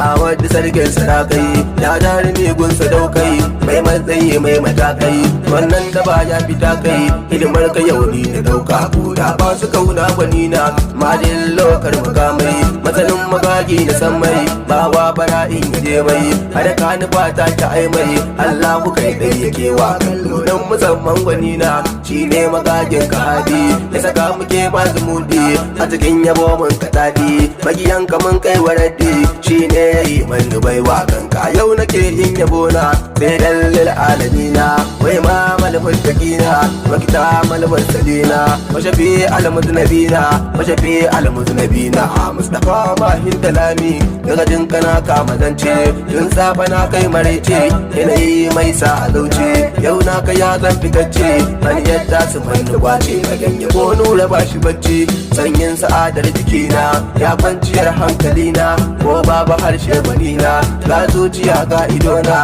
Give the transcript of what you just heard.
a wadda sarkin sarakai ya jarumi gun sadaukai mai matsayi mai matakai wannan da ba ya fita kai hidimar ka yau ni da dauka koda ba su kauna gwani na madin lokar makamai matsalin magagi na san mai bawa bara in je mai hada ka nufa ta ta ai mai Allah ku kai dai yake wa kallo dan musamman gwani na shine magagin ka hadi ya saka muke ba zumudi a cikin yabo mun kadadi magiyan ka mun kai waradi shine yayi man baiwa kanka yau nake yin yabo na sai dalil alamina wai ma malamin takina makita malamin salina washafi almuznabina washafi almuznabina mustafa mahin dalami daga jin kana kama zance tun safa na kai maraice yanayi mai sa a zauce yau na ka ya zan fitacce an yadda su manni kwace ka ganye ko nura ba shi bacci sanyin sa'adar jikina ya kwanciyar hankalina ko babu harshe manina ga zuciya ga idona